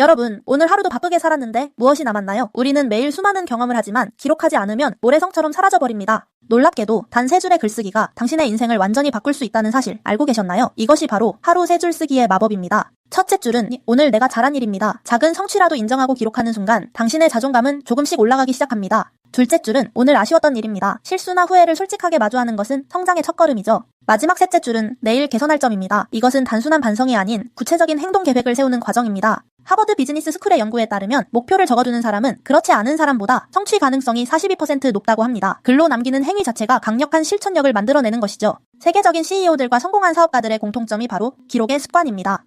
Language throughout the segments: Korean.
여러분, 오늘 하루도 바쁘게 살았는데 무엇이 남았나요? 우리는 매일 수많은 경험을 하지만 기록하지 않으면 모래성처럼 사라져버립니다. 놀랍게도 단 3줄의 글쓰기가 당신의 인생을 완전히 바꿀 수 있다는 사실 알고 계셨나요? 이것이 바로 하루 3줄 쓰기의 마법입니다. 첫째 줄은 오늘 내가 잘한 일입니다. 작은 성취라도 인정하고 기록하는 순간 당신의 자존감은 조금씩 올라가기 시작합니다. 둘째 줄은 오늘 아쉬웠던 일입니다. 실수나 후회를 솔직하게 마주하는 것은 성장의 첫걸음이죠. 마지막 셋째 줄은 내일 개선할 점입니다. 이것은 단순한 반성이 아닌 구체적인 행동 계획을 세우는 과정입니다. 하버드 비즈니스 스쿨의 연구에 따르면 목표를 적어두는 사람은 그렇지 않은 사람보다 성취 가능성이 42% 높다고 합니다. 글로 남기는 행위 자체가 강력한 실천력을 만들어내는 것이죠. 세계적인 CEO들과 성공한 사업가들의 공통점이 바로 기록의 습관입니다.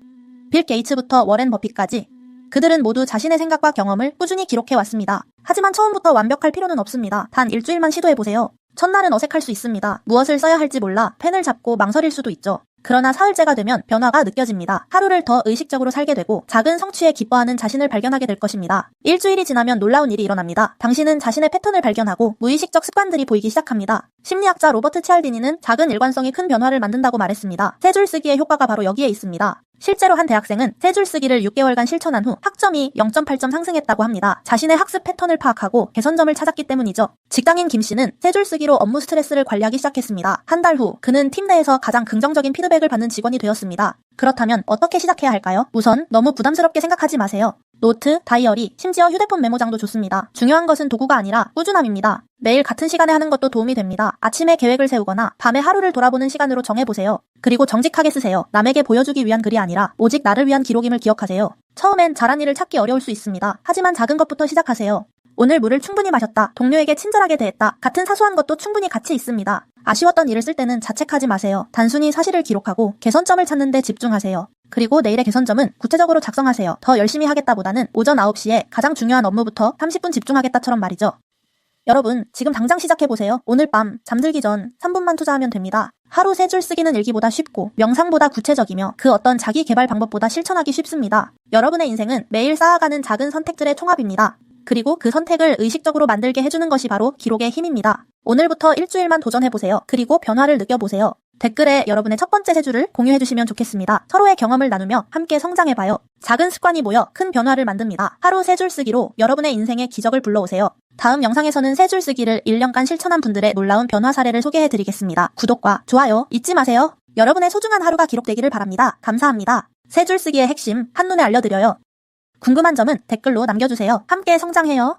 빌 게이츠부터 워렌 버핏까지 그들은 모두 자신의 생각과 경험을 꾸준히 기록해왔습니다. 하지만 처음부터 완벽할 필요는 없습니다. 단 일주일만 시도해보세요. 첫날은 어색할 수 있습니다. 무엇을 써야 할지 몰라 펜을 잡고 망설일 수도 있죠. 그러나 사흘째가 되면 변화가 느껴집니다. 하루를 더 의식적으로 살게 되고 작은 성취에 기뻐하는 자신을 발견하게 될 것입니다. 일주일이 지나면 놀라운 일이 일어납니다. 당신은 자신의 패턴을 발견하고 무의식적 습관들이 보이기 시작합니다. 심리학자 로버트 치알디니는 작은 일관성이 큰 변화를 만든다고 말했습니다. 3줄 쓰기의 효과가 바로 여기에 있습니다. 실제로 한 대학생은 3줄 쓰기를 6개월간 실천한 후 학점이 0.8점 상승했다고 합니다. 자신의 학습 패턴을 파악하고 개선점을 찾았기 때문이죠. 직장인 김 씨는 3줄 쓰기로 업무 스트레스를 관리하기 시작했습니다. 한 달 후 그는 팀 내에서 가장 긍정적인 피드백을 받는 직원이 되었습니다. 그렇다면 어떻게 시작해야 할까요? 우선 너무 부담스럽게 생각하지 마세요. 노트, 다이어리, 심지어 휴대폰 메모장도 좋습니다. 중요한 것은 도구가 아니라 꾸준함입니다. 매일 같은 시간에 하는 것도 도움이 됩니다. 아침에 계획을 세우거나 밤에 하루를 돌아보는 시간으로 정해보세요. 그리고 정직하게 쓰세요. 남에게 보여주기 위한 글이 아니라 오직 나를 위한 기록임을 기억하세요. 처음엔 잘한 일을 찾기 어려울 수 있습니다. 하지만 작은 것부터 시작하세요. 오늘 물을 충분히 마셨다. 동료에게 친절하게 대했다. 같은 사소한 것도 충분히 가치 있습니다. 아쉬웠던 일을 쓸 때는 자책하지 마세요. 단순히 사실을 기록하고 개선점을 찾는 데 집중하세요. 그리고 내일의 개선점은 구체적으로 작성하세요. 더 열심히 하겠다보다는 오전 9시에 가장 중요한 업무부터 30분 집중하겠다처럼 말이죠. 여러분, 지금 당장 시작해보세요. 오늘 밤 잠들기 전 3분만 투자하면 됩니다. 하루 3줄 쓰기는 일기보다 쉽고 명상보다 구체적이며 그 어떤 자기 개발 방법보다 실천하기 쉽습니다. 여러분의 인생은 매일 쌓아가는 작은 선택들의 총합입니다. 그리고 그 선택을 의식적으로 만들게 해주는 것이 바로 기록의 힘입니다. 오늘부터 일주일만 도전해보세요. 그리고 변화를 느껴보세요. 댓글에 여러분의 첫 번째 3줄을 공유해주시면 좋겠습니다. 서로의 경험을 나누며 함께 성장해봐요. 작은 습관이 모여 큰 변화를 만듭니다. 하루 3줄 쓰기로 여러분의 인생의 기적을 불러오세요. 다음 영상에서는 3줄 쓰기를 1년간 실천한 분들의 놀라운 변화 사례를 소개해드리겠습니다. 구독과 좋아요 잊지 마세요. 여러분의 소중한 하루가 기록되기를 바랍니다. 감사합니다. 3줄 쓰기의 핵심 한눈에 알려드려요. 궁금한 점은 댓글로 남겨주세요. 함께 성장해요.